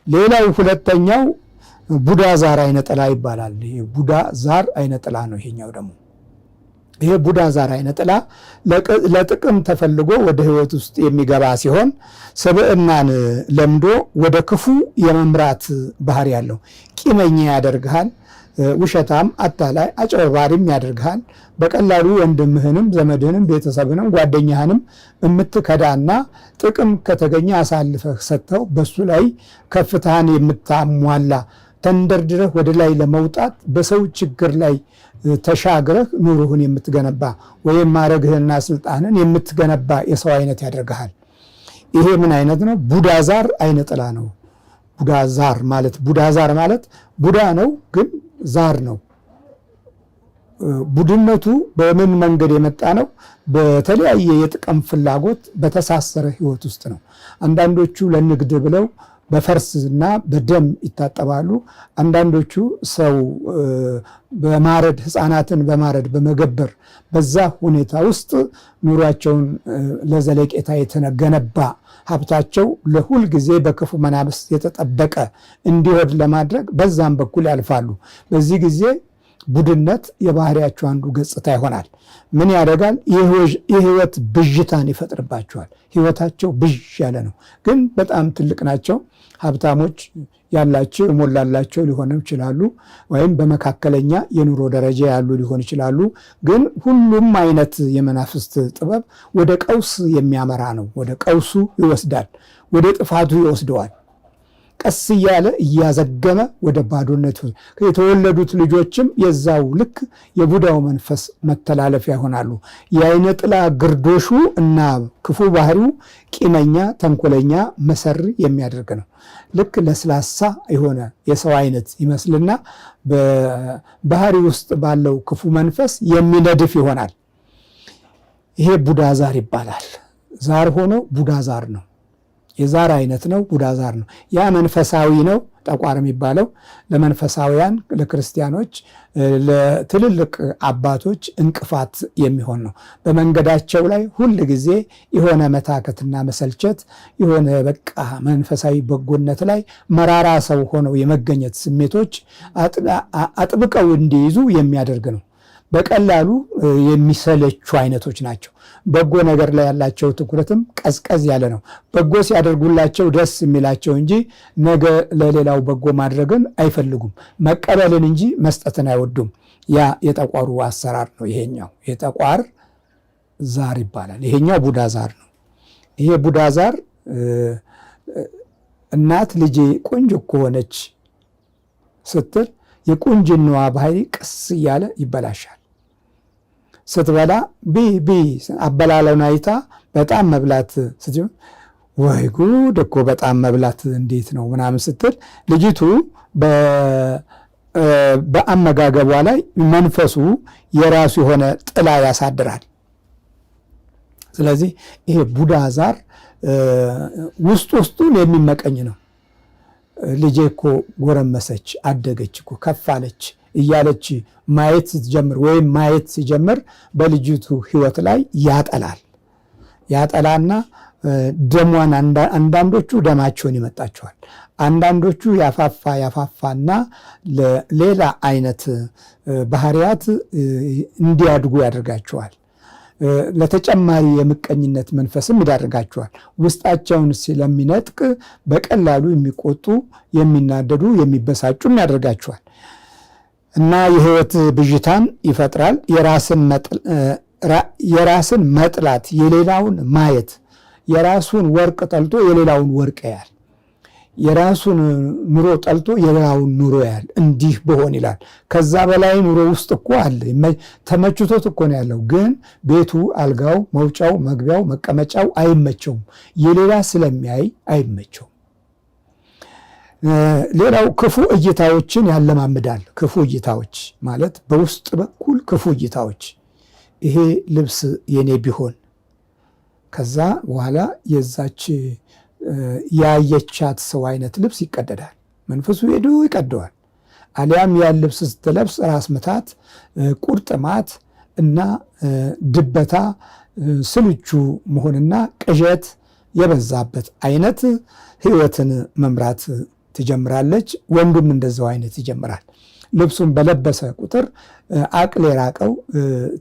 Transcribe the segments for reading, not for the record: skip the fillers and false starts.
ሌላው ሁለተኛው ቡዳ ዛር አይነ ጥላ ይባላል። ይሄ ቡዳ ዛር አይነ ጥላ ነው። ይሄኛው ደግሞ ይሄ ቡዳ ዛር አይነ ጥላ ለጥቅም ተፈልጎ ወደ ህይወት ውስጥ የሚገባ ሲሆን ሰብዕናን ለምዶ ወደ ክፉ የመምራት ባህሪ ያለው ቂመኛ ያደርግሃል። ውሸታም፣ አታላይ፣ አጭበርባሪም ያደርግሃል። በቀላሉ ወንድምህንም ዘመድህንም ቤተሰብህንም ጓደኛህንም የምትከዳና ጥቅም ከተገኘ አሳልፈህ ሰጥተው በሱ ላይ ከፍታህን የምታሟላ ተንደርድረህ ወደ ላይ ለመውጣት በሰው ችግር ላይ ተሻግረህ ኑሮህን የምትገነባ ወይም ማዕረግህንና ስልጣንን የምትገነባ የሰው አይነት ያደርግሃል። ይሄ ምን አይነት ነው? ቡዳ ዛር አይነ ጥላ ነው። ቡዳ ዛር ማለት ቡዳ ነው ግን ዛር ነው። ቡድነቱ በምን መንገድ የመጣ ነው? በተለያየ የጥቅም ፍላጎት በተሳሰረ ህይወት ውስጥ ነው። አንዳንዶቹ ለንግድ ብለው በፈርስና በደም ይታጠባሉ። አንዳንዶቹ ሰው በማረድ ህፃናትን በማረድ በመገበር በዛ ሁኔታ ውስጥ ኑሯቸውን ለዘለቄታ የተገነባ ሀብታቸው ለሁል ጊዜ በክፉ መናፍስት የተጠበቀ እንዲወድ ለማድረግ በዛም በኩል ያልፋሉ። በዚህ ጊዜ ቡድነት የባህሪያቸው አንዱ ገጽታ ይሆናል። ምን ያደርጋል? የህይወት ብዥታን ይፈጥርባቸዋል። ህይወታቸው ብዥ ያለ ነው፣ ግን በጣም ትልቅ ናቸው። ሀብታሞች ያላቸው የሞላላቸው ሊሆኑ ይችላሉ፣ ወይም በመካከለኛ የኑሮ ደረጃ ያሉ ሊሆኑ ይችላሉ። ግን ሁሉም አይነት የመናፍስት ጥበብ ወደ ቀውስ የሚያመራ ነው። ወደ ቀውሱ ይወስዳል፣ ወደ ጥፋቱ ይወስደዋል። ቀስ እያለ እያዘገመ ወደ ባዶነት የተወለዱት ልጆችም የዛው ልክ የቡዳው መንፈስ መተላለፊያ ይሆናሉ። የአይነ ጥላ ግርዶሹ እና ክፉ ባህሪው ቂመኛ፣ ተንኮለኛ፣ መሰሪ የሚያደርግ ነው። ልክ ለስላሳ የሆነ የሰው አይነት ይመስልና በባህሪ ውስጥ ባለው ክፉ መንፈስ የሚነድፍ ይሆናል። ይሄ ቡዳ ዛር ይባላል። ዛር ሆኖ ቡዳ ዛር ነው። የዛር አይነት ነው። ቡዳ ዛር ነው። ያ መንፈሳዊ ነው። ጠቋር የሚባለው ለመንፈሳውያን፣ ለክርስቲያኖች፣ ለትልልቅ አባቶች እንቅፋት የሚሆን ነው። በመንገዳቸው ላይ ሁል ጊዜ የሆነ መታከትና መሰልቸት፣ የሆነ በቃ መንፈሳዊ በጎነት ላይ መራራ ሰው ሆነው የመገኘት ስሜቶች አጥብቀው እንዲይዙ የሚያደርግ ነው። በቀላሉ የሚሰለቹ አይነቶች ናቸው። በጎ ነገር ላይ ያላቸው ትኩረትም ቀዝቀዝ ያለ ነው። በጎ ሲያደርጉላቸው ደስ የሚላቸው እንጂ ነገ ለሌላው በጎ ማድረግን አይፈልጉም። መቀበልን እንጂ መስጠትን አይወዱም። ያ የጠቋሩ አሰራር ነው። ይሄኛው የጠቋር ዛር ይባላል። ይሄኛው ቡዳ ዛር ነው። ይሄ ቡዳ ዛር እናት ልጄ ቆንጆ ከሆነች ስትል የቁንጅናዋ ባህሪ ቀስ እያለ ይበላሻል። ስትበላ ቢ አበላለውን አይታ በጣም መብላት ስትሆን ወይ ጉድ እኮ በጣም መብላት እንዴት ነው ምናምን ስትል ልጅቱ በአመጋገቧ ላይ መንፈሱ የራሱ የሆነ ጥላ ያሳድራል። ስለዚህ ይሄ ቡዳ ዛር ውስጡን የሚመቀኝ ነው። ልጄ እኮ ጎረመሰች፣ አደገች እኮ ከፍ አለች እያለች ማየት ስትጀምር ወይም ማየት ሲጀምር በልጅቱ ሕይወት ላይ ያጠላና ደሟን አንዳንዶቹ ደማቸውን ይመጣቸዋል። አንዳንዶቹ ያፋፋና ሌላ አይነት ባህሪያት እንዲያድጉ ያደርጋቸዋል። ለተጨማሪ የምቀኝነት መንፈስም ይዳርጋቸዋል። ውስጣቸውን ስለሚነጥቅ በቀላሉ የሚቆጡ፣ የሚናደዱ፣ የሚበሳጩም ያደርጋቸዋል እና የህይወት ብዥታን ይፈጥራል። የራስን መጥላት፣ የሌላውን ማየት፣ የራሱን ወርቅ ጠልቶ የሌላውን ወርቅ ያያል። የራሱን ኑሮ ጠልቶ የሌላውን ኑሮ ያያል። እንዲህ በሆን ይላል። ከዛ በላይ ኑሮ ውስጥ እኮ አለ። ተመችቶት እኮ ነው ያለው። ግን ቤቱ፣ አልጋው፣ መውጫው፣ መግቢያው፣ መቀመጫው አይመቸውም። የሌላ ስለሚያይ አይመቸውም። ሌላው ክፉ እይታዎችን ያለማምዳል። ክፉ እይታዎች ማለት በውስጥ በኩል ክፉ እይታዎች፣ ይሄ ልብስ የኔ ቢሆን ከዛ በኋላ የዛች ያየቻት ሰው አይነት ልብስ ይቀደዳል። መንፈሱ ሄዶ ይቀደዋል። አሊያም ያን ልብስ ስትለብስ ራስ ምታት፣ ቁርጥማት እና ድበታ፣ ስልቹ መሆንና ቅዠት የበዛበት አይነት ህይወትን መምራት ትጀምራለች። ወንዱም እንደዛው አይነት ይጀምራል። ልብሱን በለበሰ ቁጥር አቅል የራቀው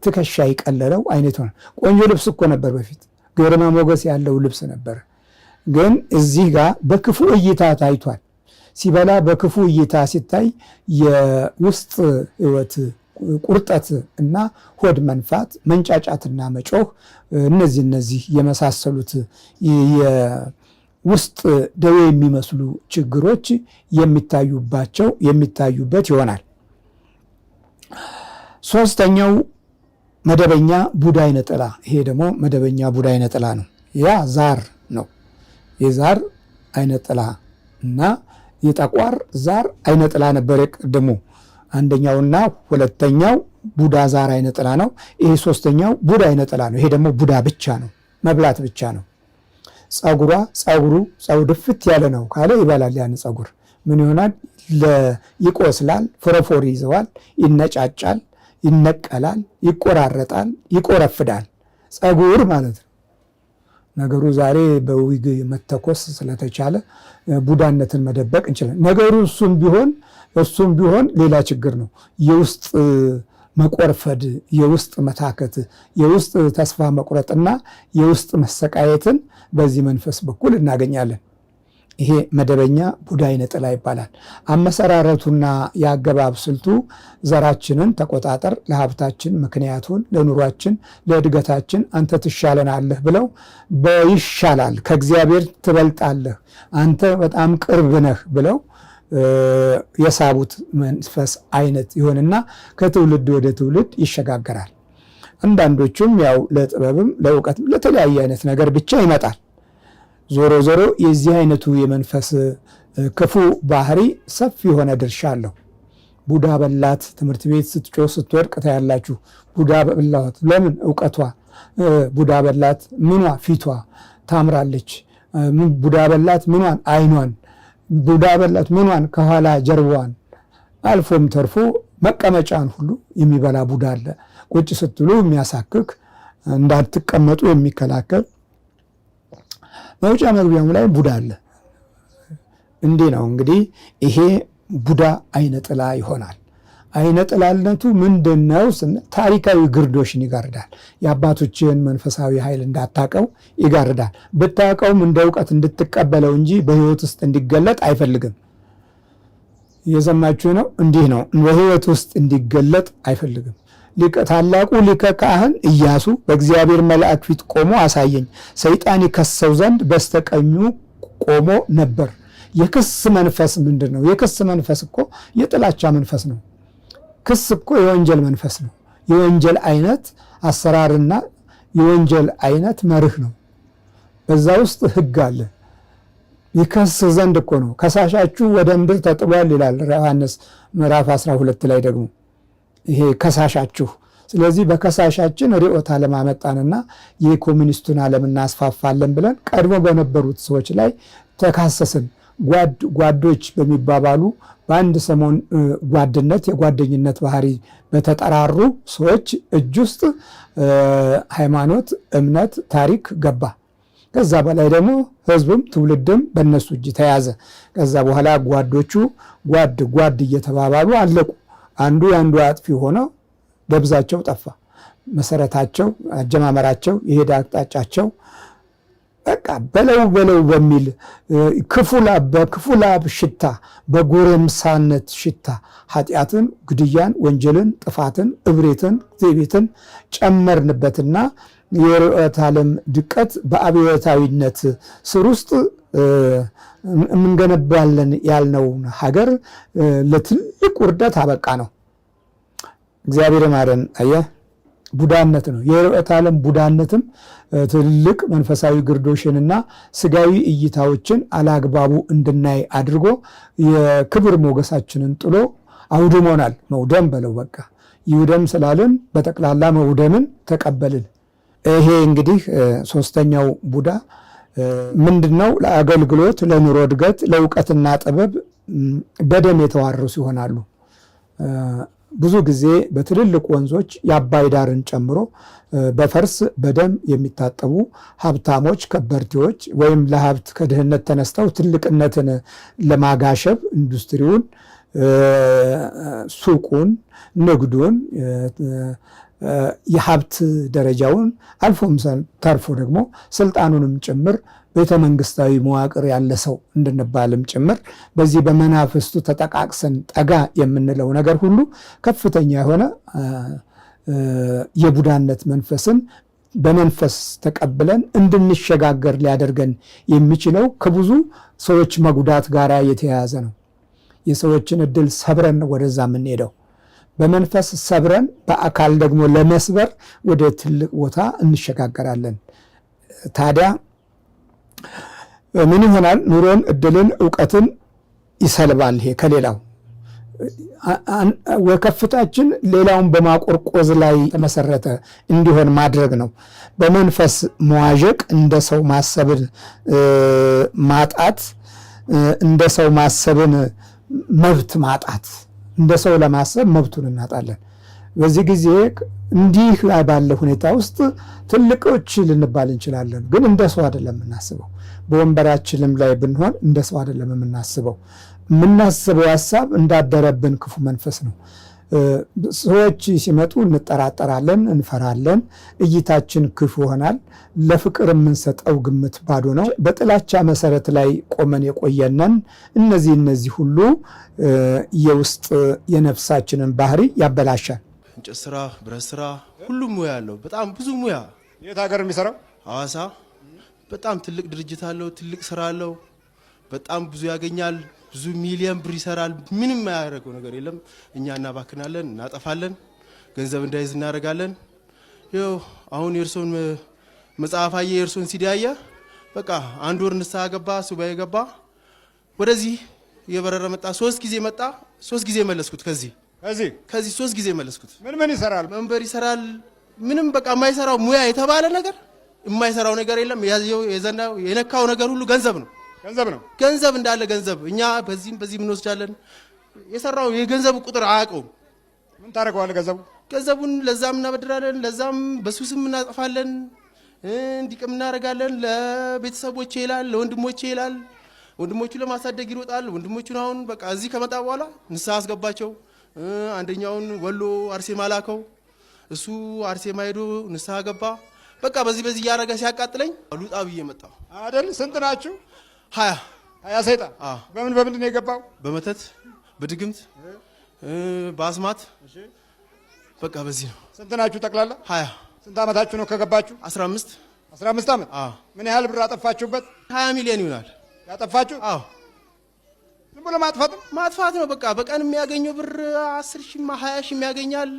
ትከሻ ይቀለለው አይነት ሆነ። ቆንጆ ልብስ እኮ ነበር በፊት፣ ግርማ ሞገስ ያለው ልብስ ነበር። ግን እዚህ ጋር በክፉ እይታ ታይቷል። ሲበላ በክፉ እይታ ሲታይ የውስጥ ሕይወት ቁርጠት እና ሆድ መንፋት፣ መንጫጫትና መጮህ እነዚህ የመሳሰሉት የውስጥ ደዌ የሚመስሉ ችግሮች የሚታዩበት ይሆናል። ሶስተኛው መደበኛ ቡዳ አይነ ጥላ። ይሄ ደግሞ መደበኛ ቡዳ አይነ ጥላ ነው። ያ ዛር ነው። የዛር አይነ ጥላ እና የጠቋር ዛር አይነ ጥላ ነበር የቀደሙ። አንደኛውና ሁለተኛው ቡዳ ዛር አይነ ጥላ ነው። ይሄ ሶስተኛው ቡዳ አይነ ጥላ ነው። ይሄ ደግሞ ቡዳ ብቻ ነው፣ መብላት ብቻ ነው። ጸጉሩ ድፍት ያለ ነው ካለ ይበላል። ያን ጸጉር ምን ይሆናል? ይቆስላል፣ ፎረፎር ይዘዋል፣ ይነጫጫል፣ ይነቀላል፣ ይቆራረጣል፣ ይቆረፍዳል። ጸጉር ማለት ነው። ነገሩ ዛሬ በዊግ መተኮስ ስለተቻለ ቡዳነትን መደበቅ እንችላለን። ነገሩ እሱም ቢሆን ሌላ ችግር ነው። የውስጥ መቆርፈድ፣ የውስጥ መታከት፣ የውስጥ ተስፋ መቁረጥና የውስጥ መሰቃየትን በዚህ መንፈስ በኩል እናገኛለን። ይሄ መደበኛ ቡዳ አይነ ጥላ ይባላል። አመሰራረቱና የአገባብ ስልቱ ዘራችንን ተቆጣጠር፣ ለሀብታችን ምክንያቱን፣ ለኑሯችን፣ ለእድገታችን አንተ ትሻለናለህ ብለው በይሻላል ከእግዚአብሔር ትበልጣለህ፣ አንተ በጣም ቅርብ ነህ ብለው የሳቡት መንፈስ አይነት ይሆንና ከትውልድ ወደ ትውልድ ይሸጋገራል። አንዳንዶቹም ያው ለጥበብም ለእውቀትም ለተለያየ አይነት ነገር ብቻ ይመጣል። ዞሮ የዚህ አይነቱ የመንፈስ ክፉ ባህሪ ሰፊ የሆነ ድርሻ አለው። ቡዳ በላት ትምህርት ቤት ስትጮህ ስትወድቅ ታያላችሁ። ቡዳ በላት ለምን? እውቀቷ። ቡዳ በላት ምኗ? ፊቷ ታምራለች። ቡዳ በላት ምኗን? አይኗን። ቡዳ በላት ምኗን? ከኋላ ጀርባዋን። አልፎም ተርፎ መቀመጫን ሁሉ የሚበላ ቡዳ አለ። ቁጭ ስትሉ የሚያሳክክ እንዳትቀመጡ የሚከላከል መውጫ መግቢያውም ላይ ቡዳ አለ። እንዲህ ነው እንግዲህ ይሄ ቡዳ አይነ ጥላ ይሆናል። አይነ ጥላነቱ ምንድን ነው ስንል ታሪካዊ ግርዶሽን ይጋርዳል። የአባቶችን መንፈሳዊ ኃይል እንዳታቀው ይጋርዳል። ብታቀውም እንደ እውቀት እንድትቀበለው እንጂ በሕይወት ውስጥ እንዲገለጥ አይፈልግም። እየሰማችሁ ነው? እንዲህ ነው፣ በሕይወት ውስጥ እንዲገለጥ አይፈልግም። ታላቁ ሊቀ ካህን ኢያሱ በእግዚአብሔር መልአክ ፊት ቆሞ አሳየኝ፣ ሰይጣን ይከሰው ዘንድ በስተቀኙ ቆሞ ነበር። የክስ መንፈስ ምንድን ነው? የክስ መንፈስ እኮ የጥላቻ መንፈስ ነው። ክስ እኮ የወንጀል መንፈስ ነው። የወንጀል አይነት አሰራርና የወንጀል አይነት መርህ ነው። በዛ ውስጥ ሕግ አለ። ይከስ ዘንድ እኮ ነው። ከሳሻችሁ ወደ ምድር ተጥሏል ይላል ዮሐንስ ምዕራፍ 12 ላይ ደግሞ ይሄ ከሳሻችሁ። ስለዚህ በከሳሻችን ርዕዮተ ዓለም አመጣንና የኮሚኒስቱን ዓለም እናስፋፋለን ብለን ቀድሞ በነበሩት ሰዎች ላይ ተካሰስን። ጓዶች በሚባባሉ በአንድ ሰሞን ጓድነት የጓደኝነት ባህሪ በተጠራሩ ሰዎች እጅ ውስጥ ሃይማኖት፣ እምነት፣ ታሪክ ገባ። ከዛ በላይ ደግሞ ህዝብም ትውልድም በእነሱ እጅ ተያዘ። ከዛ በኋላ ጓዶቹ ጓድ እየተባባሉ አለቁ። አንዱ የአንዱ አጥፊ ሆነው ደብዛቸው ጠፋ። መሰረታቸው፣ አጀማመራቸው፣ የሄደ አቅጣጫቸው በቃ በለው በሚል በክፉ ላብ ሽታ፣ በጎረምሳነት ሽታ ኃጢአትን፣ ግድያን፣ ወንጀልን፣ ጥፋትን፣ እብሬትን፣ ትዕቢትን ጨመርንበትና የርዕዮተ ዓለም ድቀት በአብዮታዊነት ስር ውስጥ የምንገነባለን ያልነውን ሀገር ለትልቅ ውርደት አበቃ ነው። እግዚአብሔር ማረን። አየህ፣ ቡዳነት ነው። የርዕዮተ ዓለም ቡዳነትም ትልቅ መንፈሳዊ ግርዶሽንና ስጋዊ እይታዎችን አላግባቡ እንድናይ አድርጎ የክብር ሞገሳችንን ጥሎ አውድሞናል። መውደም በለው በቃ ይውደም ስላልን በጠቅላላ መውደምን ተቀበልን። ይሄ እንግዲህ ሶስተኛው ቡዳ ምንድነው? ለአገልግሎት፣ ለኑሮ እድገት፣ ለእውቀትና ጥበብ በደም የተዋረሱ ይሆናሉ። ብዙ ጊዜ በትልልቅ ወንዞች የአባይ ዳርን ጨምሮ በፈርስ በደም የሚታጠቡ ሀብታሞች፣ ከበርቴዎች ወይም ለሀብት ከድህነት ተነስተው ትልቅነትን ለማጋሸብ ኢንዱስትሪውን፣ ሱቁን፣ ንግዱን፣ የሀብት ደረጃውን አልፎም ተርፎ ደግሞ ስልጣኑንም ጭምር ቤተ መንግስታዊ መዋቅር ያለ ሰው እንድንባልም ጭምር በዚህ በመናፍስቱ ተጠቃቅሰን ጠጋ የምንለው ነገር ሁሉ ከፍተኛ የሆነ የቡዳነት መንፈስን በመንፈስ ተቀብለን እንድንሸጋገር ሊያደርገን የሚችለው ከብዙ ሰዎች መጉዳት ጋር የተያያዘ ነው። የሰዎችን እድል ሰብረን ወደዛ የምንሄደው በመንፈስ ሰብረን በአካል ደግሞ ለመስበር ወደ ትልቅ ቦታ እንሸጋገራለን። ታዲያ ምን ይሆናል? ኑሮን፣ እድልን፣ እውቀትን ይሰልባል። ይሄ ከሌላው ወከፍታችን ሌላውን በማቆርቆዝ ላይ ተመሰረተ እንዲሆን ማድረግ ነው። በመንፈስ መዋዠቅ፣ እንደ ሰው ማሰብን ማጣት፣ እንደ ሰው ማሰብን መብት ማጣት፣ እንደ ሰው ለማሰብ መብቱን እናጣለን። በዚህ ጊዜ እንዲህ ባለ ሁኔታ ውስጥ ትልቆች ልንባል እንችላለን፣ ግን እንደ ሰው አይደለም የምናስበው። በወንበራችንም ላይ ብንሆን እንደ ሰው አይደለም የምናስበው። የምናስበው ሀሳብ እንዳደረብን ክፉ መንፈስ ነው። ሰዎች ሲመጡ እንጠራጠራለን፣ እንፈራለን፣ እይታችን ክፉ ይሆናል። ለፍቅር የምንሰጠው ግምት ባዶ ነው። በጥላቻ መሰረት ላይ ቆመን የቆየነን እነዚህ ሁሉ የውስጥ የነፍሳችንን ባህሪ ያበላሻል። እንጨት ስራ፣ ብረት ስራ፣ ሁሉም ሙያ አለው። በጣም ብዙ ሙያ። የት ሀገር የሚሰራው? ሐዋሳ በጣም ትልቅ ድርጅት አለው፣ ትልቅ ስራ አለው። በጣም ብዙ ያገኛል፣ ብዙ ሚሊዮን ብር ይሰራል። ምንም የማያደርገው ነገር የለም። እኛ እናባክናለን፣ እናጠፋለን፣ ገንዘብ እንዳይዝ እናደርጋለን። ይኸው አሁን የእርሶን መጽሐፍ አየ፣ የእርሶን ሲዲ አየ። በቃ አንድ ወር ንስሐ ገባ፣ ሱባኤ ገባ፣ ወደዚህ የበረረ መጣ። 3 ጊዜ መጣ፣ 3 ጊዜ መለስኩት። ከዚህ 3 ጊዜ መለስኩት። ምን ይሰራል? መንበር ይሰራል። ምንም በቃ የማይሰራው ሙያ የተባለ ነገር የማይሰራው ነገር የለም። የዘናው የነካው ነገር ሁሉ ገንዘብ ነው። ገንዘብ እንዳለ ገንዘብ። እኛ በዚህም እንወስዳለን። የሰራው የገንዘቡ ቁጥር አያውቀውም። ምን ታደርገዋለህ? ገንዘቡን ለዛም እናበድራለን፣ ለዛም በሱስም እናጠፋለን፣ እንዲቅም እናደርጋለን። ለቤተሰቦቼ ይላል፣ ለወንድሞቼ ይላል። ወንድሞቹ ለማሳደግ ይሮጣል። ወንድሞቹን አሁን በቃ እዚህ ከመጣ በኋላ ንስሐ አስገባቸው። አንደኛውን ወሎ አርሴማ ላከው። እሱ አርሴማ ሄዶ ንስሐ ገባ። በቃ በዚህ እያደረገ ሲያቃጥለኝ ሉጣ ብዬ መጣሁ አይደል? ስንት ናችሁ? 20 ሰይጣን። በምንድን ነው የገባው? በመተት፣ በድግምት፣ በአስማት። በቃ በዚህ ነው። ስንት ናችሁ ጠቅላላ? 20። ስንት ዓመታችሁ ነው ከገባችሁ? 15 ዓመት። ምን ያህል ብር አጠፋችሁበት? 20 ሚሊዮን ይሆናል ያጠፋችሁ? ዝም ብሎ ማጥፋት ነው። በቃ በቀን የሚያገኘው ብር 10 ሺህ 20 ሺህ ያገኛል።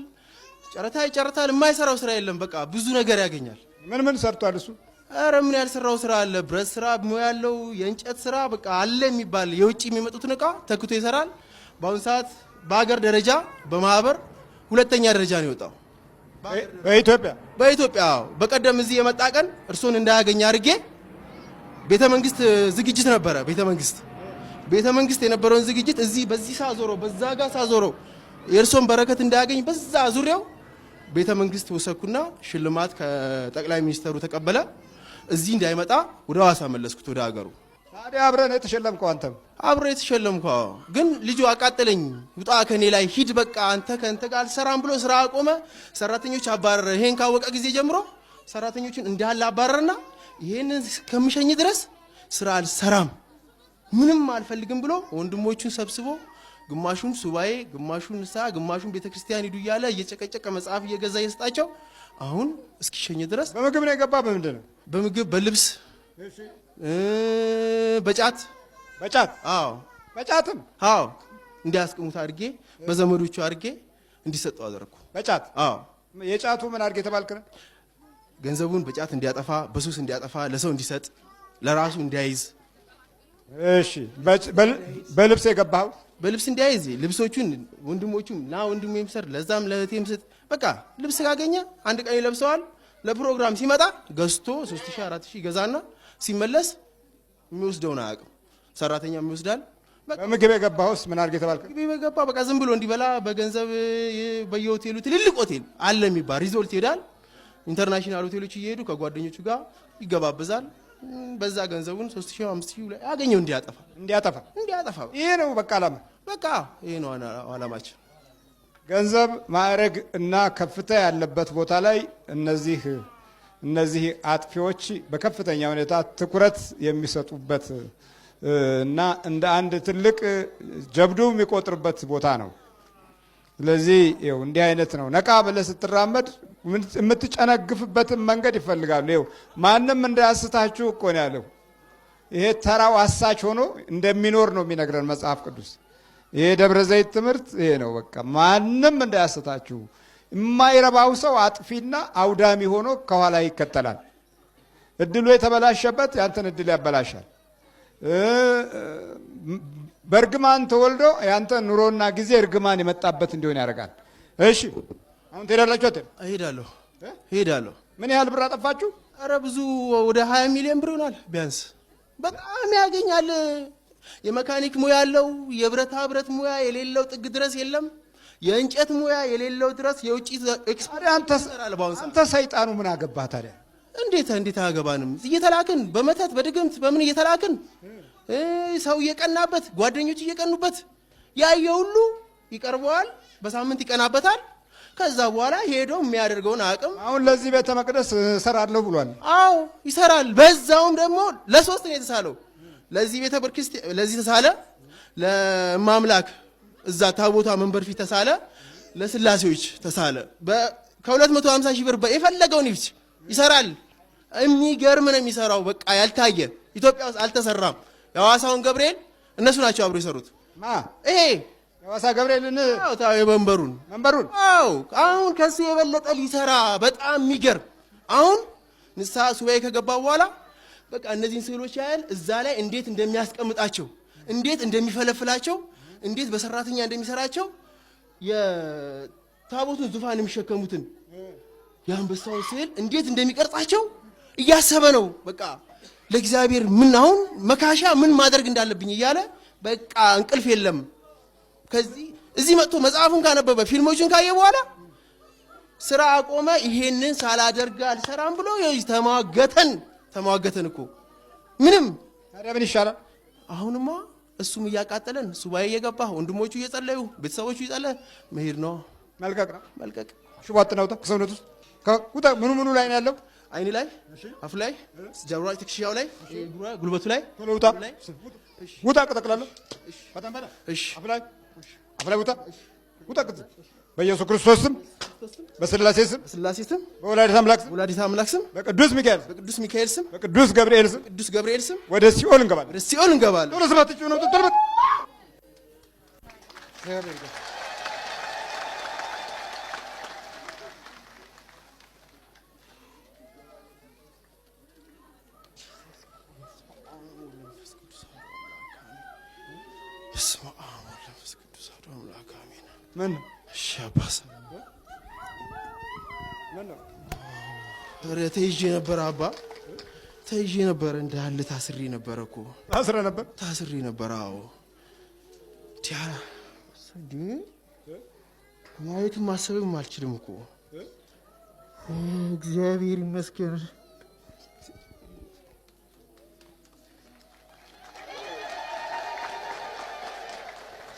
ጨረታ ይጨርታል። የማይሰራው ስራ የለም። በቃ ብዙ ነገር ያገኛል። ምን ሰርቷል እሱ? ኧረ ምን ያልሰራው ስራ አለ? ብረት ስራ ያለው፣ የእንጨት ስራ በቃ አለ የሚባል የውጭ የሚመጡትን እቃ ተክቶ ይሰራል። በአሁኑ ሰዓት በሀገር ደረጃ በማህበር 2ኛ ደረጃ ነው የወጣው በኢትዮጵያ። በቀደም እዚህ የመጣ ቀን እርሶን እንዳያገኝ አድርጌ ቤተ መንግስት ዝግጅት ነበረ። ቤተ መንግስት የነበረውን ዝግጅት እዚህ በዚህ ሳዞረው በዛ ጋር ሳዞረው የእርሶን በረከት እንዳያገኝ በዛ ዙሪያው ቤተ መንግስት ወሰኩና ሽልማት ከጠቅላይ ሚኒስተሩ ተቀበለ። እዚህ እንዳይመጣ ወደ ሐዋሳ መለስኩት ወደ ሀገሩ። ታዲያ አብረን የተሸለምከው አንተም? አብረን የተሸለምከው ግን ልጁ አቃጠለኝ። ውጣ ከኔ ላይ ሂድ፣ በቃ አንተ ከእንተ ጋር አልሰራም ብሎ ስራ አቆመ። ሰራተኞች አባረረ። ይሄን ካወቀ ጊዜ ጀምሮ ሰራተኞችን እንዳለ አባረረና ይሄንን እስከምሸኝ ድረስ ስራ አልሰራም፣ ምንም አልፈልግም ብሎ ወንድሞቹን ሰብስቦ ግማሹን ሱባኤ፣ ግማሹን ንስሐ፣ ግማሹን ቤተክርስቲያን ሂዱ እያለ እየጨቀጨቀ መጽሐፍ እየገዛ እየሰጣቸው አሁን እስኪሸኝ ድረስ። በምግብ ነው የገባ? በምንድን ነው? በምግብ፣ በልብስ፣ በጫት። በጫትም እንዲያስቀሙት አድርጌ በዘመዶቹ አድርጌ እንዲሰጡ አደረኩ። በጫት? የጫቱ ምን አድርጌ ተባልክ? ገንዘቡን በጫት እንዲያጠፋ፣ በሱስ እንዲያጠፋ፣ ለሰው እንዲሰጥ፣ ለራሱ እንዲያይዝ። እሺ። በልብስ የገባው? በልብስ እንዲያይዝ ልብሶቹን ወንድሞቹም ና ወንድሙ ይምሰር፣ ለዛም ለእህቴም ስጥ። በቃ ልብስ ካገኘ አንድ ቀን ይለብሰዋል። ለፕሮግራም ሲመጣ ገዝቶ 3000 4000 ይገዛና ሲመለስ የሚወስደውን አያውቅም። ሰራተኛም ይወስዳል፣ በምግብ የገባውስ ምን አድርገህ ተባልከ? ምግብ የገባ በቃ ዝም ብሎ እንዲበላ በገንዘብ በየሆቴሉ ትልልቅ ሆቴል አለ የሚባል ሪዞርት ይሄዳል። ኢንተርናሽናል ሆቴሎች እየሄዱ ከጓደኞቹ ጋር ይገባበዛል። በዛ ገንዘቡን 3000 5000 ላይ ያገኘው እንዲያጠፋ ይሄ ነው በቃ ዓላማ። በቃ ይሄ ነው ዓላማችን። ገንዘብ ማዕረግ እና ከፍታ ያለበት ቦታ ላይ እነዚህ አጥፊዎች በከፍተኛ ሁኔታ ትኩረት የሚሰጡበት እና እንደ አንድ ትልቅ ጀብዱ የሚቆጥርበት ቦታ ነው። ስለዚህ ይኸው እንዲህ አይነት ነው። ነቃ ብለህ ስትራመድ የምትጨነግፍበትን መንገድ ይፈልጋሉ። ይኸው ማንም እንዳያስታችሁ እኮ ነው ያለው። ይሄ ተራው አሳች ሆኖ እንደሚኖር ነው የሚነግረን መጽሐፍ ቅዱስ። ይሄ ደብረ ዘይት ትምህርት ይሄ ነው። በቃ ማንም እንዳያስታችሁ። የማይረባው ሰው አጥፊና አውዳሚ ሆኖ ከኋላ ይከተላል። እድሉ የተበላሸበት ያንተን እድል ያበላሻል። በእርግማን ተወልዶ ያንተ ኑሮና ጊዜ እርግማን የመጣበት እንዲሆን ያደርጋል። እሺ አሁን ትሄዳላችሁ? እሄዳለሁ። ምን ያህል ብር አጠፋችሁ? አረ ብዙ ወደ 20 ሚሊዮን ብር ይሆናል ቢያንስ። በጣም ያገኛል። የመካኒክ ሙያ ያለው የብረታ ብረት ሙያ የሌለው ጥግ ድረስ የለም። የእንጨት ሙያ የሌለው ድረስ የውጪ አንተ ሰይጣኑ ምን አገባህ ታዲያ? እንዴት አገባንም? እየተላክን በመተት በድግምት በምን እየተላክን ሰው እየቀናበት ጓደኞች እየቀኑበት ያየ ሁሉ ይቀርበዋል። በሳምንት ይቀናበታል። ከዛ በኋላ ሄዶ የሚያደርገውን አቅም አሁን ለዚህ ቤተ መቅደስ እሰራለሁ ብሏል። አዎ ይሰራል። በዛውም ደግሞ ለሶስት ነው የተሳለው። ለዚህ ቤተ ክርስቲያን ለዚህ ተሳለ፣ ለማምላክ እዛ ታቦቷ መንበር ፊት ተሳለ፣ ለስላሴዎች ተሳለ። ከ250 ሺህ ብር የፈለገውን ይሰራል። የሚገርም ነው የሚሰራው። በቃ ያልታየ ኢትዮጵያ ውስጥ አልተሰራም። የሐዋሳውን ገብርኤል እነሱ ናቸው አብሮ የሰሩት። ይሄ የሐዋሳ ገብርኤልን መንበሩን አዎ፣ አሁን ከሱ የበለጠ ሊሰራ በጣም የሚገርም። አሁን ንስሐ ሱባኤ ከገባ በኋላ በቃ እነዚህን ስዕሎች ያያል። እዛ ላይ እንዴት እንደሚያስቀምጣቸው፣ እንዴት እንደሚፈለፍላቸው፣ እንዴት በሰራተኛ እንደሚሰራቸው፣ የታቦቱን ዙፋን የሚሸከሙትን የአንበሳውን ስዕል እንዴት እንደሚቀርጻቸው እያሰበ ነው። በቃ ለእግዚአብሔር ምን አሁን መካሻ ምን ማድረግ እንዳለብኝ እያለ በቃ እንቅልፍ የለም። እዚህ መጥቶ መጽሐፉን ካነበበ ፊልሞችን ካየ በኋላ ስራ አቆመ። ይሄንን ሳላደርግ አልሰራም ብሎ ተሟገተን እኮ ምንም። ታዲያ ምን ይሻላል? አሁንማ እሱም እያቃጠለን ሱባኤ እየገባ ወንድሞቹ እየጸለዩ ቤተሰቦቹ እየጸለዩ መሄድ ነው። መልቀቅ ሽቧጥ ነው ከሰውነቱ ውጣ። ምኑ ላይ ነው ያለው? አይን ላይ፣ አፍ ላይ፣ ጀርባ ላይ፣ ትከሻው ላይ፣ ጉልበቱ ላይ ውጣ። ቀጠቅላለሁ። እሺ አፍ ላይ ውጣ። በኢየሱስ ክርስቶስ ስም፣ በስላሴ ስም፣ በወላዲተ አምላክ ስም፣ በቅዱስ ሚካኤል ስም፣ በቅዱስ ገብርኤል ስም ወደ ሲኦል እንገባለን። ቶሎ ስራት ነው ተልበት ምን ሻባስ ተይዤ ነበር አባ፣ ተይዤ ነበር። እንዳለ ታስሬ ነበር እኮ። ታስሬ ነበር። አዎ ማየትም ማሰብም አልችልም እኮ። እግዚአብሔር ይመስገን።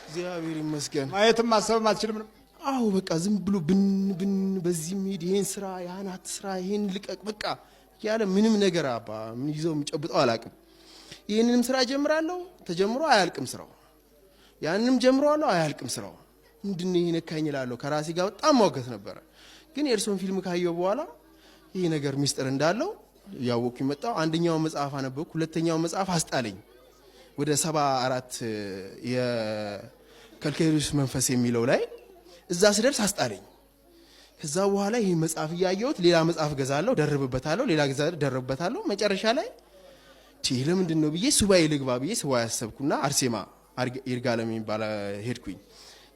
እግዚአብሔር ይመስገን። ማየትም ማሰብም አልችልም ነው። አዎ በቃ ዝም ብሎ ብን በዚህ ሄድ፣ ይሄን ስራ ያን አትስራ፣ ይሄን ልቀቅ በቃ ያለ ምንም ነገር አባ ምን ይዘው የሚጨብጠው አላውቅም። ይሄንንም ስራ ጀምራለሁ፣ ተጀምሮ አያልቅም ስራው። ያንንም ጀምረዋለሁ፣ አያልቅም ስራው። ምንድነው ይሄ ነካኝ እላለሁ። ከራሴ ጋር በጣም ማውገት ነበረ። ግን የእርሶን ፊልም ካየው በኋላ ይሄ ነገር ሚስጥር እንዳለው ያወቅኩ መጣሁ። አንደኛው መጽሐፍ አነበብኩ፣ ሁለተኛው መጽሐፍ አስጣለኝ። ወደ 74 የከልኬሉስ መንፈስ የሚለው ላይ እዛ ስደርስ አስጣለኝ። ከዛ በኋላ ይሄ መጽሐፍ እያየሁት ሌላ መጽሐፍ ገዛለሁ፣ ደርብበታለሁ፣ ሌላ ገዛለሁ፣ ደርብበታለሁ። መጨረሻ ላይ ለምንድን ነው ብዬ ሱባኤ ልግባ ብዬ ሱባኤ ያሰብኩና አርሴማ ይርጋለም የሚባል ሄድኩኝ።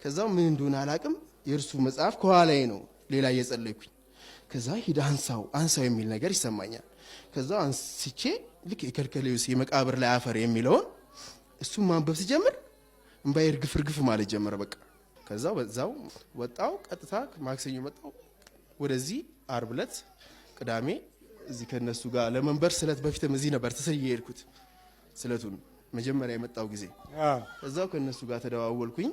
ከዛው ምን እንደሆነ አላቅም፣ የእርሱ መጽሐፍ ከኋላዬ ነው፣ ሌላ እየጸለይኩኝ። ከዛ ሂድ አንሳው የሚል ነገር ይሰማኛል። ከዛው አንስቼ ልክ የከልኬሉስ የመቃብር ላይ አፈር የሚለውን እሱም ማንበብ ሲጀምር እምባዬ እርግፍ ማለት ጀመረ። በቃ ከዛው በዛው ወጣው ቀጥታ ማክሰኞ መጣው ወደዚህ ዓርብ ዕለት ቅዳሜ እዚህ ከነሱ ጋር ለመንበር ስለት በፊትም እዚህ ነበር ተሰዬ ሄድኩት ስለቱን መጀመሪያ የመጣው ጊዜ እዛው ከነሱ ጋር ተደዋወልኩኝ።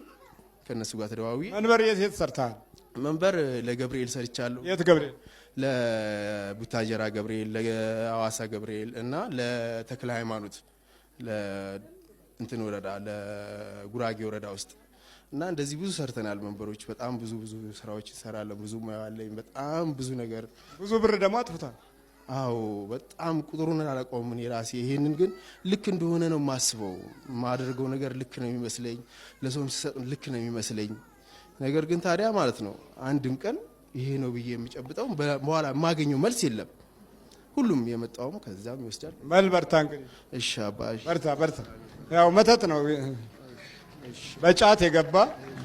ከነሱ ጋር ተደዋዊ መንበር የት ሰርታል? መንበር ለገብርኤል ሰርቻለሁ። የት ገብርኤል? ለቡታጀራ ገብርኤል፣ ለሐዋሳ ገብርኤል እና ለተክለ ሃይማኖት ለእንትን ወረዳ ለጉራጌ ወረዳ ውስጥ እና እንደዚህ ብዙ ሰርተናል። መንበሮች በጣም ብዙ ስራዎች ይሰራል። ብዙ ሙያ አለኝ። በጣም ብዙ ነገር ብዙ ብር ደግሞ አጥፍታል። አዎ በጣም ቁጥሩን አላውቀውም እኔ ራሴ። ይሄንን ግን ልክ እንደሆነ ነው የማስበው። የማደርገው ነገር ልክ ነው የሚመስለኝ፣ ለሰውም ሲሰጥ ልክ ነው የሚመስለኝ። ነገር ግን ታዲያ ማለት ነው አንድም ቀን ይሄ ነው ብዬ የሚጨብጠው በኋላ የማገኘው መልስ የለም። ሁሉም የመጣውም ከዛም ይወስዳል። በርታ እንግዲህ። እሺ አባ በርታ። ያው መተት ነው። በጫት የገባ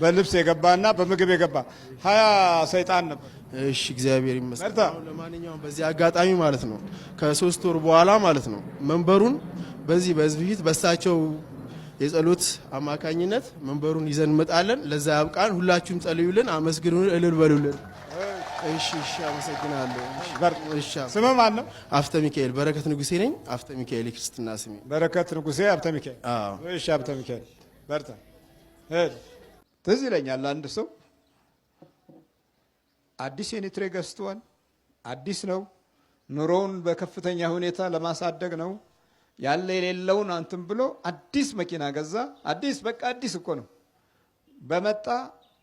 በልብስ የገባና በምግብ የገባ 20 ሰይጣን ነበር። እሺ እግዚአብሔር ይመስገን። ለማንኛውም በዚህ አጋጣሚ ማለት ነው ከ3 ወር በኋላ ማለት ነው መንበሩን በዚህ በህዝብ ፊት በሳቸው የጸሎት አማካኝነት መንበሩን ይዘን እንመጣለን። ለዛ ያብቃን። ሁላችሁም ጸልዩልን፣ አመስግኑን፣ እልል በሉልን። እሺ አመሰግናለሁ። እሺ ስም ማን ነው? አፍተ ሚካኤል በረከት ንጉሴ ነኝ። አፍተ ሚካኤል የክርስትና ስሜ በረከት ንጉሴ አፍተ ሚካኤል። እሺ አፍተ ሚካኤል በርታ። ትዝ ይለኛል አንድ ሰው አዲስ የኒትሬ ገዝቷል። አዲስ ነው። ኑሮውን በከፍተኛ ሁኔታ ለማሳደግ ነው ያለ የሌለውን አንተም ብሎ አዲስ መኪና ገዛ። አዲስ በቃ አዲስ እኮ ነው። በመጣ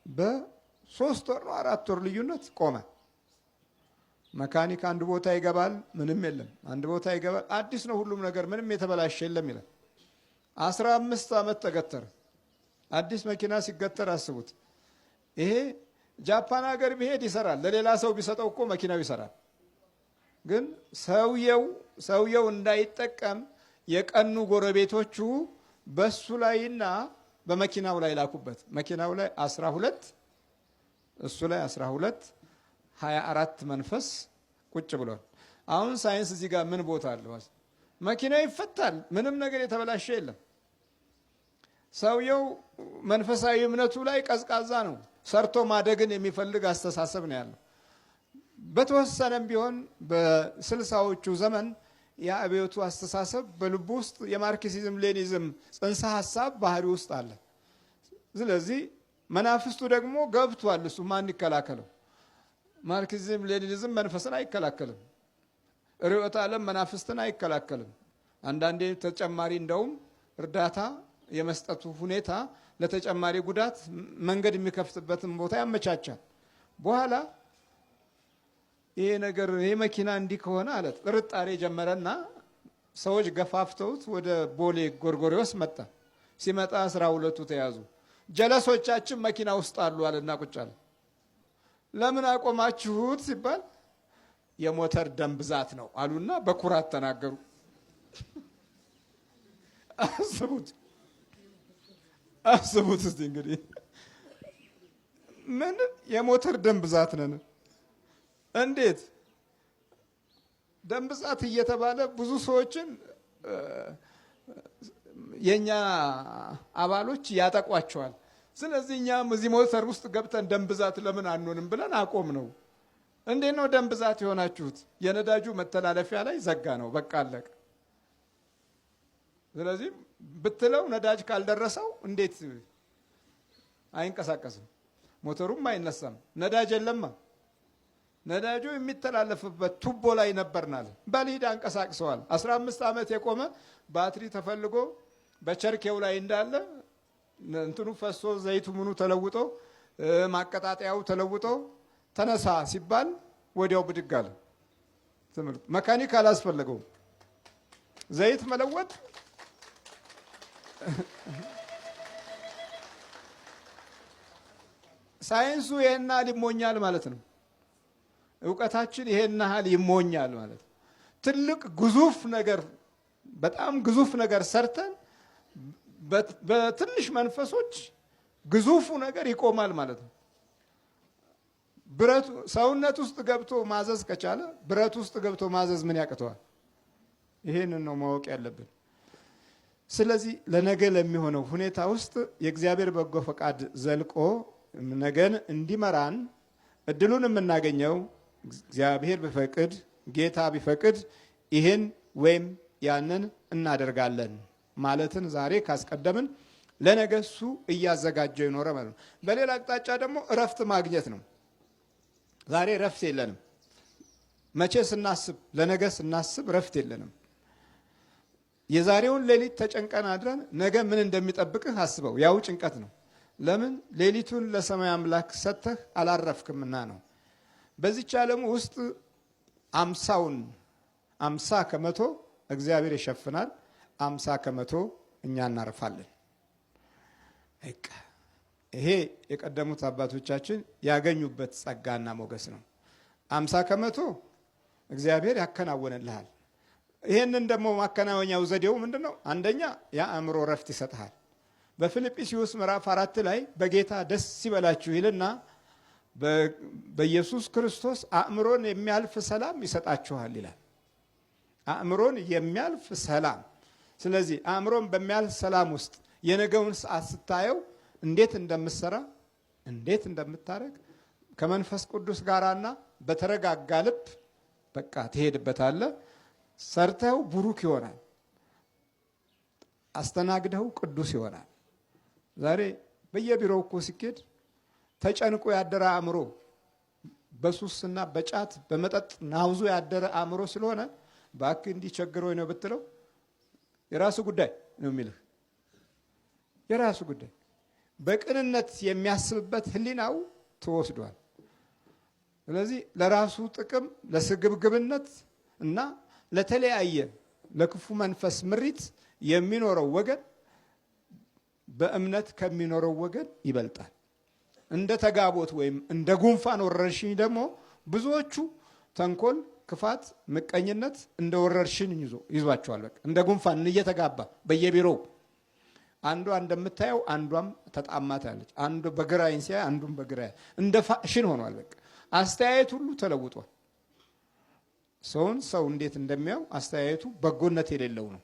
በ3 ወር ነው 4 ወር ልዩነት ቆመ። መካኒክ አንድ ቦታ ይገባል፣ ምንም የለም። አንድ ቦታ ይገባል፣ አዲስ ነው ሁሉም ነገር፣ ምንም የተበላሸ የለም ይላል። 15 ዓመት ተገተረ። አዲስ መኪና ሲገተር አስቡት። ይሄ ጃፓን ሀገር ቢሄድ ይሰራል፣ ለሌላ ሰው ቢሰጠው እኮ መኪናው ይሰራል። ግን ሰውየው እንዳይጠቀም የቀኑ ጎረቤቶቹ በሱ ላይና በመኪናው ላይ ላኩበት። መኪናው ላይ 12 እሱ ላይ 12 24 መንፈስ ቁጭ ብሏል። አሁን ሳይንስ እዚህ ጋር ምን ቦታ አለው? መኪናው ይፈታል፣ ምንም ነገር የተበላሸ የለም። ሰውየው መንፈሳዊ እምነቱ ላይ ቀዝቃዛ ነው። ሰርቶ ማደግን የሚፈልግ አስተሳሰብ ነው ያለው። በተወሰነም ቢሆን በ60ዎቹ ዘመን የአብዮቱ አስተሳሰብ በልቡ ውስጥ የማርክሲዝም ሌኒዝም ጽንሰ ሐሳብ ባህሪ ውስጥ አለ። ስለዚህ መናፍስቱ ደግሞ ገብቷል። እሱ ማን ይከላከለው? ማርክሲዝም ሌኒዝም መንፈስን አይከላከልም። ርዕዮተ ዓለም መናፍስትን አይከላከልም። አንዳንዴ ተጨማሪ እንደውም እርዳታ የመስጠቱ ሁኔታ ለተጨማሪ ጉዳት መንገድ የሚከፍትበትን ቦታ ያመቻቻል። በኋላ ይሄ ነገር ይሄ መኪና እንዲህ ከሆነ አለ ጥርጣሬ ጀመረና ሰዎች ገፋፍተውት ወደ ቦሌ ጎርጎሪዎስ መጣ። ሲመጣ 12ቱ ተያዙ። ጀለሶቻችን መኪና ውስጥ አሉ አለና ቁጭ አለ። ለምን አቆማችሁት ሲባል የሞተር ደም ብዛት ነው አሉና በኩራት ተናገሩ። አስቡት እስቲ እንግዲህ ምን የሞተር ደም ብዛት ነን? እንዴት ደም ብዛት እየተባለ ብዙ ሰዎችን የኛ አባሎች ያጠቋቸዋል። ስለዚህ እኛም እዚህ ሞተር ውስጥ ገብተን ደም ብዛት ለምን አንሆንም ብለን አቆም ነው። እንዴት ነው ደም ብዛት የሆናችሁት? የነዳጁ መተላለፊያ ላይ ዘጋ ነው፣ በቃ አለቀ። ስለዚህ ብትለው ነዳጅ ካልደረሰው እንዴት አይንቀሳቀስም? ሞተሩም አይነሳም። ነዳጅ የለማ። ነዳጁ የሚተላለፍበት ቱቦ ላይ ነበርናል። በሊድ አንቀሳቅሰዋል። 15 ዓመት የቆመ ባትሪ ተፈልጎ በቸርኬው ላይ እንዳለ እንትኑ ፈሶ ዘይቱ ምኑ ተለውጦ ማቀጣጠያው ተለውጦ ተነሳ ሲባል ወዲያው ብድግ አለ። ትምህርት መካኒክ አላስፈለገውም። ዘይት መለወጥ ሳይንሱ ይሄን ያህል ይሞኛል ማለት ነው። እውቀታችን ይሄን ያህል ይሞኛል ማለት ነው። ትልቅ ግዙፍ ነገር በጣም ግዙፍ ነገር ሰርተን በትንሽ መንፈሶች ግዙፉ ነገር ይቆማል ማለት ነው። ብረቱ ሰውነት ውስጥ ገብቶ ማዘዝ ከቻለ ብረት ውስጥ ገብቶ ማዘዝ ምን ያቅተዋል? ይሄንን ነው ማወቅ ያለብን። ስለዚህ ለነገ ለሚሆነው ሁኔታ ውስጥ የእግዚአብሔር በጎ ፈቃድ ዘልቆ ነገን እንዲመራን እድሉን የምናገኘው እግዚአብሔር ቢፈቅድ ጌታ ቢፈቅድ ይህን ወይም ያንን እናደርጋለን ማለትን ዛሬ ካስቀደምን ለነገ እሱ እያዘጋጀው ይኖረ ማለት ነው። በሌላ አቅጣጫ ደግሞ እረፍት ማግኘት ነው። ዛሬ እረፍት የለንም። መቼ ስናስብ ለነገ ስናስብ እረፍት የለንም። የዛሬውን ሌሊት ተጨንቀን አድረን ነገ ምን እንደሚጠብቅህ አስበው። ያው ጭንቀት ነው። ለምን ሌሊቱን ለሰማይ አምላክ ሰጥተህ አላረፍክምና ነው። በዚች ዓለም ውስጥ 50% እግዚአብሔር ይሸፍናል፣ 50% እኛ እናርፋለን። ይሄ የቀደሙት አባቶቻችን ያገኙበት ጸጋና ሞገስ ነው። 50% እግዚአብሔር ያከናወንልሃል። ይሄንን ደግሞ ማከናወኛው ዘዴው ምንድነው? አንደኛ የአእምሮ ረፍት ይሰጥሃል። በፊልጵስዩስ ምዕራፍ 4 ላይ በጌታ ደስ ይበላችሁ ይልና በኢየሱስ ክርስቶስ አእምሮን የሚያልፍ ሰላም ይሰጣችኋል ይላል። አእምሮን የሚያልፍ ሰላም። ስለዚህ አእምሮን በሚያልፍ ሰላም ውስጥ የነገውን ሰዓት ስታየው እንዴት እንደምትሰራ እንዴት እንደምታረግ ከመንፈስ ቅዱስ ጋራና በተረጋጋ ልብ በቃ ትሄድበታለህ። ሰርተው ቡሩክ ይሆናል፣ አስተናግደው ቅዱስ ይሆናል። ዛሬ በየቢሮው እኮ ሲኬድ ተጨንቆ ያደረ አእምሮ በሱስና በጫት በመጠጥ ናውዞ ያደረ አእምሮ ስለሆነ ባክ እንዲቸግረው ነው ብትለው የራሱ ጉዳይ ነው የሚልህ። የራሱ ጉዳይ። በቅንነት የሚያስብበት ህሊናው ተወስዷል። ስለዚህ ለራሱ ጥቅም ለስግብግብነት እና ለተለያየ ለክፉ መንፈስ ምሪት የሚኖረው ወገን በእምነት ከሚኖረው ወገን ይበልጣል። እንደ ተጋቦት ወይም እንደ ጉንፋን ወረርሽኝ ደግሞ ብዙዎቹ ተንኮል፣ ክፋት፣ ምቀኝነት እንደ ወረርሽኝ ይዟቸዋል። በቃ እንደ ጉንፋን እየተጋባ በየቢሮው አንዷ እንደምታየው አንዷም ተጣማታለች። አንዱ በግራይን ሲያ አንዱም በግራ እንደ ፋሽን ሆኗል። በቃ አስተያየት ሁሉ ተለውጧል። ሰውን ሰው እንዴት እንደሚያው አስተያየቱ በጎነት የሌለው ነው።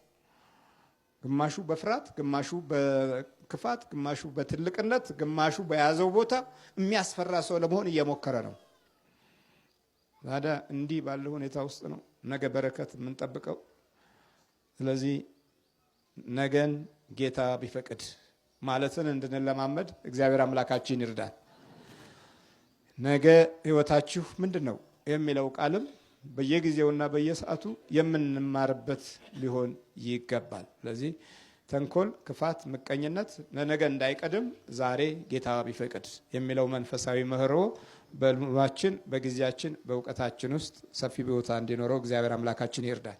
ግማሹ በፍርሃት፣ ግማሹ በክፋት፣ ግማሹ በትልቅነት፣ ግማሹ በያዘው ቦታ የሚያስፈራ ሰው ለመሆን እየሞከረ ነው። ታዲያ እንዲህ ባለው ሁኔታ ውስጥ ነው ነገ በረከት የምንጠብቀው። ስለዚህ ነገን ጌታ ቢፈቅድ ማለትን እንድንለማመድ እግዚአብሔር አምላካችን ይርዳል። ነገ ህይወታችሁ ምንድነው የሚለው ቃልም በየጊዜውና በየሰዓቱ የምንማርበት ሊሆን ይገባል። ስለዚህ ተንኮል፣ ክፋት፣ ምቀኝነት ለነገ እንዳይቀድም ዛሬ ጌታ ቢፈቅድ የሚለው መንፈሳዊ ምህሮ በልባችን፣ በጊዜያችን፣ በእውቀታችን ውስጥ ሰፊ ቦታ እንዲኖረው እግዚአብሔር አምላካችን ይርዳል።